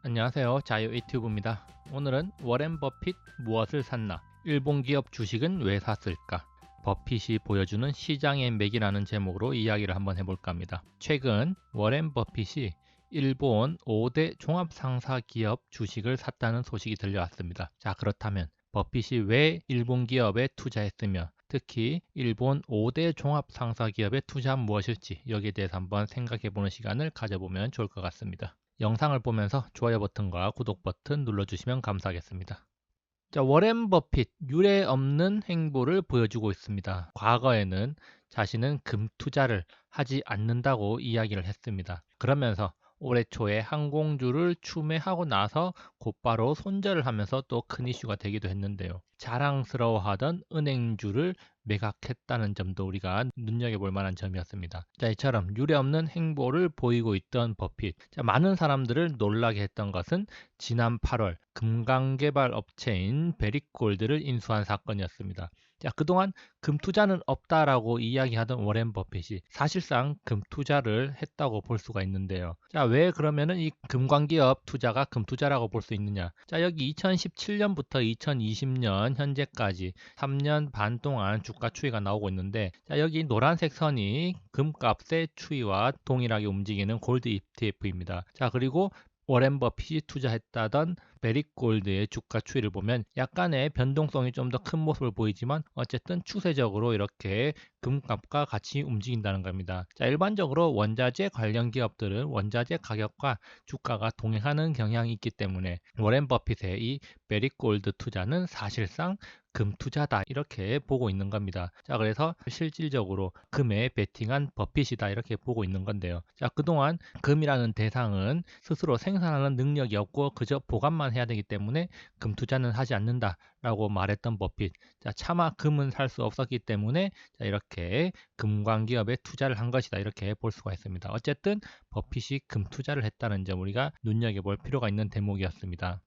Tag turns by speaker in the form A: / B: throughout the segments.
A: 안녕하세요. 자유 유튜브입니다. 오늘은 워렌 버핏 무엇을 샀나? 일본 기업 주식은 왜 샀을까? 버핏이 보여주는 시장의 맥이라는 제목으로 이야기를 한번 해볼까 합니다. 최근 워렌 버핏이 일본 5대 종합상사 기업 주식을 샀다는 소식이 들려왔습니다. 자, 그렇다면 버핏이 왜 일본 기업에 투자했으며 특히 일본 5대 종합상사 기업에 투자한 무엇일지 여기에 대해서 한번 생각해보는 시간을 가져보면 좋을 것 같습니다. 영상을 보면서 좋아요 버튼과 구독 버튼 눌러주시면 감사하겠습니다. 자, 워렌 버핏 유례 없는 행보를 보여주고 있습니다. 과거에는 자신은 금 투자를 하지 않는다고 이야기를 했습니다. 그러면서 올해 초에 항공주를 추매하고 나서 곧바로 손절을 하면서 또 큰 이슈가 되기도 했는데요. 자랑스러워하던 은행주를 매각했다는 점도 우리가 눈여겨볼 만한 점이었습니다. 자, 이처럼 유례없는 행보를 보이고 있던 버핏. 자, 많은 사람들을 놀라게 했던 것은 지난 8월 금강개발 업체인 베리골드를 인수한 사건이었습니다. 자, 그동안 금투자는 없다라고 이야기하던 워렌 버핏이 사실상 금투자를 했다고 볼 수가 있는데요. 자, 왜 그러면은 이 금광기업 투자가 금투자라고 볼 수 있느냐? 자, 여기 2017년부터 2020년 현재까지 3년 반 동안 주가 추이가 나오고 있는데, 자, 여기 노란색 선이 금값의 추이와 동일하게 움직이는 골드 ETF입니다. 자, 그리고 워렌 버핏이 투자했다던 베리골드의 주가 추이를 보면 약간의 변동성이 좀 더 큰 모습을 보이지만 어쨌든 추세적으로 이렇게 금값과 같이 움직인다는 겁니다. 자, 일반적으로 원자재 관련 기업들은 원자재 가격과 주가가 동행하는 경향이 있기 때문에 워렌 버핏의 이 베리골드 투자는 사실상 금 투자다 이렇게 보고 있는 겁니다. 자, 그래서 실질적으로 금에 베팅한 버핏이다 이렇게 보고 있는 건데요. 자, 그동안 금이라는 대상은 스스로 생산하는 능력이 없고 그저 보관만 해야 되기 때문에 금 투자는 하지 않는다라고 말했던 버핏. 자, 차마 금은 살 수 없었기 때문에 자, 이렇게 금광기업에 투자를 한 것이다 이렇게 볼 수가 있습니다. 어쨌든 버핏이 금 투자를 했다는 점 우리가 눈여겨볼 필요가 있는 대목이었습니다.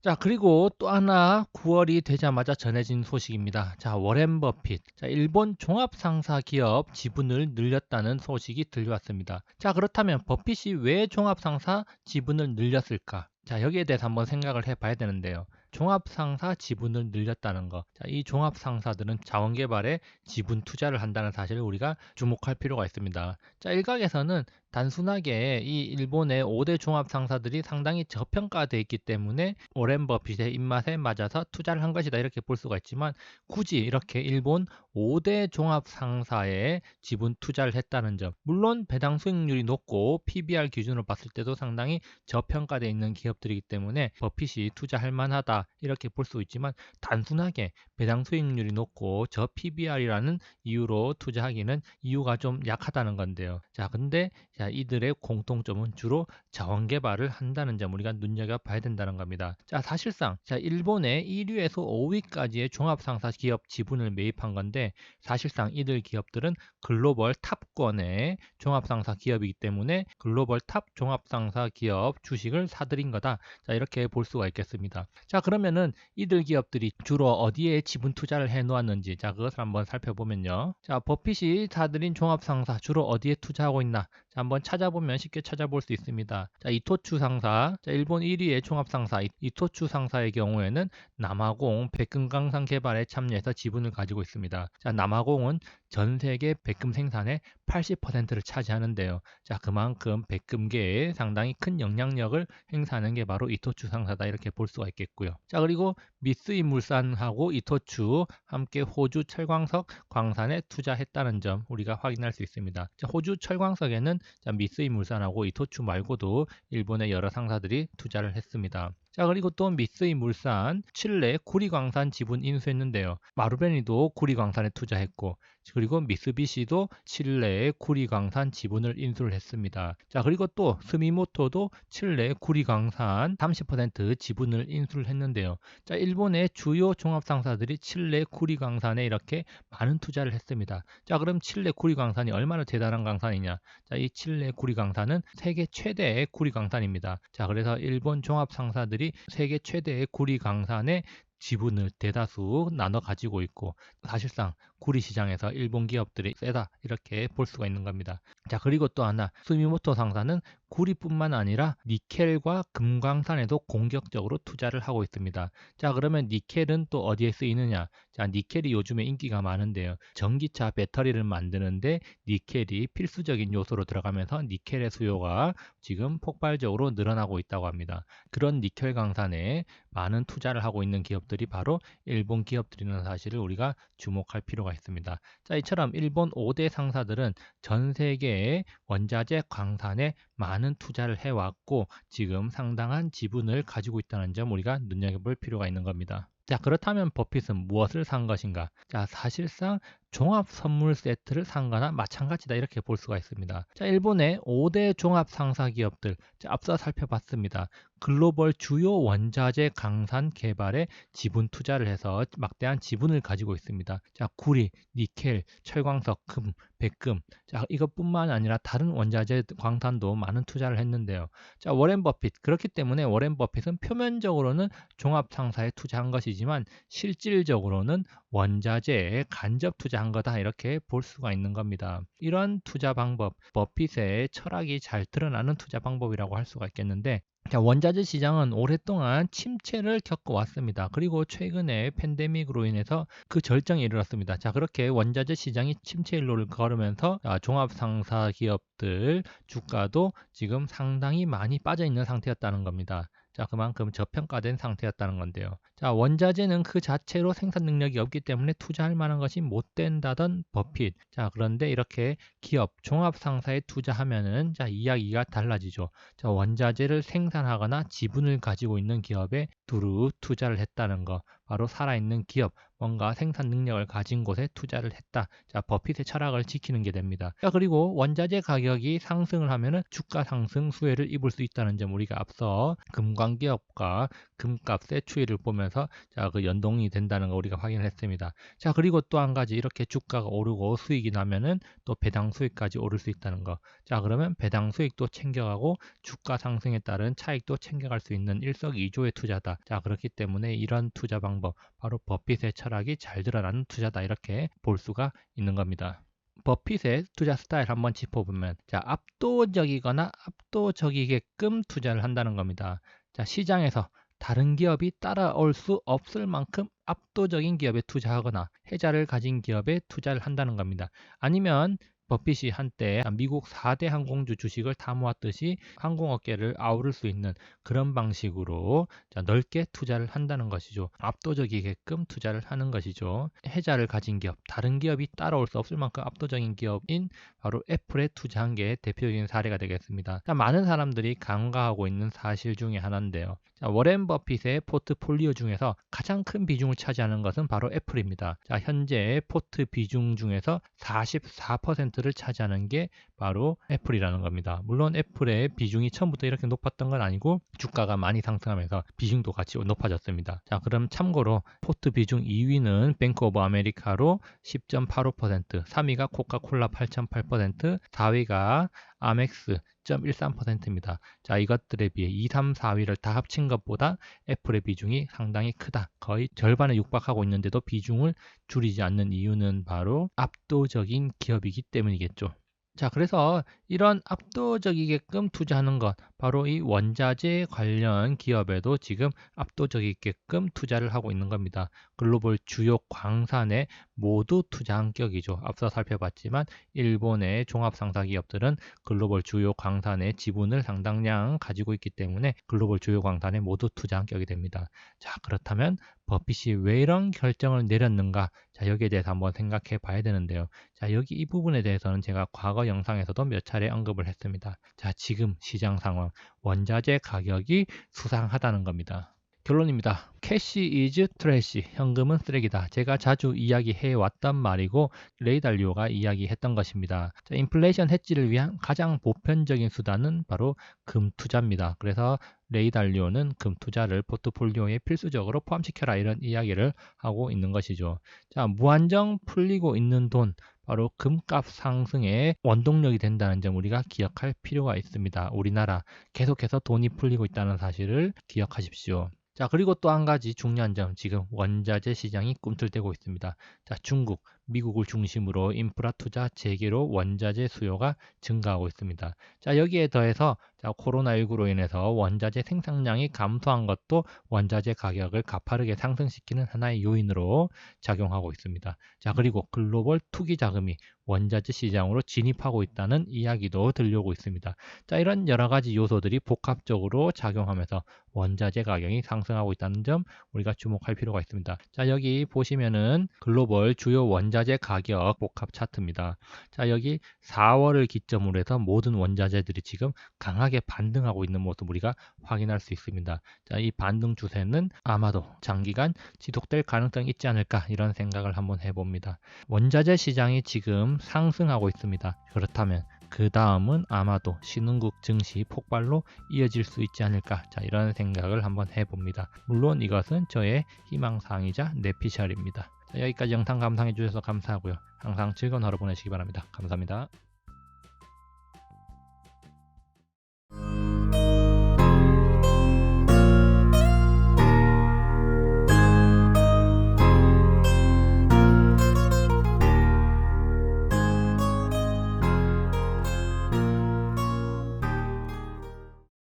A: 자, 그리고 또 하나 9월이 되자마자 전해진 소식입니다. 자, 워렌 버핏. 자, 일본 종합상사 기업 지분을 늘렸다는 소식이 들려왔습니다. 자, 그렇다면 버핏이 왜 종합상사 지분을 늘렸을까? 자, 여기에 대해서 한번 생각을 해봐야 되는데요. 종합상사 지분을 늘렸다는 거. 자, 이 종합상사들은 자원개발에 지분 투자를 한다는 사실을 우리가 주목할 필요가 있습니다. 자, 일각에서는 단순하게 이 일본의 5대 종합상사들이 상당히 저평가되어 있기 때문에 워렌 버핏의 입맛에 맞아서 투자를 한 것이다 이렇게 볼 수가 있지만 굳이 이렇게 일본 5대 종합상사에 지분 투자를 했다는 점, 물론 배당 수익률이 높고 PBR 기준으로 봤을 때도 상당히 저평가되어 있는 기업들이기 때문에 버핏이 투자할 만하다 이렇게 볼 수 있지만 단순하게 배당 수익률이 높고 저 PBR이라는 이유로 투자하기는 이유가 좀 약하다는 건데요. 자, 근데 자, 이들의 공통점은 주로 자원 개발을 한다는 점 우리가 눈여겨봐야 된다는 겁니다. 자, 사실상 자, 일본의 1위에서 5위까지의 종합상사 기업 지분을 매입한 건데 사실상 이들 기업들은 글로벌 탑권의 종합상사 기업이기 때문에 글로벌 탑 종합상사 기업 주식을 사들인 거다. 자, 이렇게 볼 수가 있겠습니다. 자, 그러면은 이들 기업들이 주로 어디에 지분 투자를 해 놓았는지 자, 그것을 한번 살펴보면요. 자, 버핏이 사들인 종합상사 주로 어디에 투자하고 있나? 자, 한번 찾아보면 쉽게 찾아볼 수 있습니다. 자, 이토추 상사, 자, 일본 1위의 종합상사 이토추 상사의 경우에는 남아공 백금강산 개발에 참여해서 지분을 가지고 있습니다. 자, 남아공은 전 세계 백금 생산의 80%를 차지하는데요. 자, 그만큼 백금계에 상당히 큰 영향력을 행사하는 게 바로 이토추 상사다 이렇게 볼 수가 있겠고요. 자, 그리고 미쓰이 물산하고 이토추 함께 호주 철광석 광산에 투자했다는 점 우리가 확인할 수 있습니다. 자, 호주 철광석에는 자, 미쓰이 물산하고 이토추 말고도 일본의 여러 상사들이 투자를 했습니다. 자, 그리고 또 미쓰이 물산, 칠레 구리광산 지분 인수했는데요. 마루베니도 구리광산에 투자했고 그리고 미쓰비시도 칠레의 구리광산 지분을 인수를 했습니다. 자, 그리고 또 스미모토도 칠레 구리광산 30% 지분을 인수를 했는데요. 자, 일본의 주요 종합상사들이 칠레 구리광산에 이렇게 많은 투자를 했습니다. 자, 그럼 칠레 구리광산이 얼마나 대단한 강산이냐? 자, 이 칠레 구리광산은 세계 최대의 구리광산입니다. 자, 그래서 일본 종합상사들이 세계 최대의 구리광산에 지분을 대다수 나눠 가지고 있고 사실상 구리 시장에서 일본 기업들이 세다 이렇게 볼 수가 있는 겁니다. 자, 그리고 또 하나 스미모토 상사는 구리뿐만 아니라 니켈과 금광산에도 공격적으로 투자를 하고 있습니다. 자, 그러면 니켈은 또 어디에 쓰이느냐? 자, 니켈이 요즘에 인기가 많은데요. 전기차 배터리를 만드는데 니켈이 필수적인 요소로 들어가면서 니켈의 수요가 지금 폭발적으로 늘어나고 있다고 합니다. 그런 니켈 강산에 많은 투자를 하고 있는 기업들이 바로 일본 기업들이라는 사실을 우리가 주목할 필요가 있습니다. 자, 이처럼 일본 5대 상사들은 전 세계의 원자재 광산에 많은 투자를 해왔고 지금 상당한 지분을 가지고 있다는 점 우리가 눈여겨볼 필요가 있는 겁니다. 자, 그렇다면 버핏은 무엇을 산 것인가? 자, 사실상 종합 선물 세트를 산 거나 마찬가지다 이렇게 볼 수가 있습니다. 자, 일본의 5대 종합 상사 기업들, 자, 앞서 살펴봤습니다. 글로벌 주요 원자재 강산 개발에 지분 투자를 해서 막대한 지분을 가지고 있습니다. 자, 구리, 니켈, 철광석, 금, 백금, 자, 이것뿐만 아니라 다른 원자재 광산도 많은 투자를 했는데요. 자, 워렌 버핏, 그렇기 때문에 워렌 버핏은 표면적으로는 종합 상사에 투자한 것이지만 실질적으로는 원자재에 간접 투자한 거다 이렇게 볼 수가 있는 겁니다. 이런 투자 방법, 버핏의 철학이 잘 드러나는 투자 방법이라고 할 수가 있겠는데, 자, 원자재 시장은 오랫동안 침체를 겪어왔습니다. 그리고 최근에 팬데믹으로 인해서 그 절정에 이르렀습니다. 자, 그렇게 원자재 시장이 침체일로를 걸으면서 종합상사 기업들 주가도 지금 상당히 많이 빠져 있는 상태였다는 겁니다. 자, 그만큼 저평가된 상태였다는 건데요. 자, 원자재는 그 자체로 생산 능력이 없기 때문에 투자할 만한 것이 못 된다던 버핏. 자, 그런데 이렇게 기업, 종합 상사에 투자하면은 자, 이야기가 달라지죠. 자, 원자재를 생산하거나 지분을 가지고 있는 기업에 두루 투자를 했다는 거. 바로 살아있는 기업, 뭔가 생산 능력을 가진 곳에 투자를 했다. 자, 버핏의 철학을 지키는 게 됩니다. 자, 그리고 원자재 가격이 상승을 하면은 주가 상승 수혜를 입을 수 있다는 점 우리가 앞서 금광기업과 금값의 추이를 보면서 자, 그 연동이 된다는 거 우리가 확인을 했습니다. 자, 그리고 또 한 가지 이렇게 주가가 오르고 수익이 나면은 또 배당 수익까지 오를 수 있다는 거. 자, 그러면 배당 수익도 챙겨가고 주가 상승에 따른 차익도 챙겨갈 수 있는 일석이조의 투자다. 자, 그렇기 때문에 이런 투자 방법, 바로 버핏의 철학이 잘 드러나는 투자다 이렇게 볼 수가 있는 겁니다. 버핏의 투자 스타일 한번 짚어보면 자, 압도적이거나 압도적이게끔 투자를 한다는 겁니다. 자, 시장에서 다른 기업이 따라올 수 없을 만큼 압도적인 기업에 투자하거나 혜자를 가진 기업에 투자를 한다는 겁니다. 아니면 버핏이 한때 미국 4대 항공주 주식을 다 모았듯이 항공업계를 아우를 수 있는 그런 방식으로 넓게 투자를 한다는 것이죠. 압도적이게끔 투자를 하는 것이죠. 혜자를 가진 기업, 다른 기업이 따라올 수 없을 만큼 압도적인 기업인 바로 애플에 투자한 게 대표적인 사례가 되겠습니다. 많은 사람들이 간과하고 있는 사실 중에 하나인데요. 워렌 버핏의 포트폴리오 중에서 가장 큰 비중을 차지하는 것은 바로 애플입니다. 자, 현재 포트 비중 중에서 44%를 차지하는 게 바로 애플이라는 겁니다. 물론 애플의 비중이 처음부터 이렇게 높았던 건 아니고 주가가 많이 상승하면서 비중도 같이 높아졌습니다. 자, 그럼 참고로 포트 비중 2위는 뱅크 오브 아메리카로 10.85%, 3위가 코카콜라 8.8%, 4위가 아멕스 0.13%입니다. 자, 이것들에 비해 2, 3, 4위를 다 합친 것보다 애플의 비중이 상당히 크다. 거의 절반에 육박하고 있는데도 비중을 줄이지 않는 이유는 바로 압도적인 기업이기 때문이겠죠. 자, 그래서 이런 압도적이게끔 투자하는 것, 바로 이 원자재 관련 기업에도 지금 압도적이게끔 투자를 하고 있는 겁니다. 글로벌 주요 광산에 모두 투자한 격이죠. 앞서 살펴봤지만 일본의 종합상사 기업들은 글로벌 주요 광산의 지분을 상당량 가지고 있기 때문에 글로벌 주요 광산에 모두 투자한 격이 됩니다. 자, 그렇다면 버핏이 왜 이런 결정을 내렸는가? 자, 여기에 대해서 한번 생각해 봐야 되는데요. 자, 여기 이 부분에 대해서는 제가 과거 영상에서도 몇 차례 언급을 했습니다. 자, 지금 시장 상황, 원자재 가격이 수상하다는 겁니다. 결론입니다. 캐시 이즈 트래시, 현금은 쓰레기다. 제가 자주 이야기해 왔던 말이고 레이 달리오가 이야기했던 것입니다. 자, 인플레이션 해지를 위한 가장 보편적인 수단은 바로 금 투자입니다. 그래서 레이 달리오는 금 투자를 포트폴리오에 필수적으로 포함시켜라 이런 이야기를 하고 있는 것이죠. 자, 무한정 풀리고 있는 돈, 바로 금값 상승의 원동력이 된다는 점 우리가 기억할 필요가 있습니다. 우리나라 계속해서 돈이 풀리고 있다는 사실을 기억하십시오. 자, 그리고 또 한 가지 중요한 점, 지금 원자재 시장이 꿈틀대고 있습니다. 자, 중국, 미국을 중심으로 인프라 투자 재개로 원자재 수요가 증가하고 있습니다. 자, 여기에 더해서 코로나19로 인해서 원자재 생산량이 감소한 것도 원자재 가격을 가파르게 상승시키는 하나의 요인으로 작용하고 있습니다. 자, 그리고 글로벌 투기 자금이 원자재 시장으로 진입하고 있다는 이야기도 들려오고 있습니다. 자, 이런 여러 가지 요소들이 복합적으로 작용하면서 원자재 가격이 상승하고 있다는 점 우리가 주목할 필요가 있습니다. 자, 여기 보시면은 글로벌 주요 원자재 가격 복합 차트입니다. 자, 여기 4월을 기점으로 해서 모든 원자재들이 지금 강하게 반등하고 있는 모습 우리가 확인할 수 있습니다. 자, 이 반등 추세는 아마도 장기간 지속될 가능성이 있지 않을까 이런 생각을 한번 해봅니다. 원자재 시장이 지금 상승하고 있습니다. 그렇다면 그 다음은 아마도 신흥국 증시 폭발로 이어질 수 있지 않을까, 자, 이런 생각을 한번 해봅니다. 물론 이것은 저의 희망사항이자 내피셜입니다. 자, 여기까지 영상 감상해 주셔서 감사하고요. 항상 즐거운 하루 보내시기 바랍니다. 감사합니다.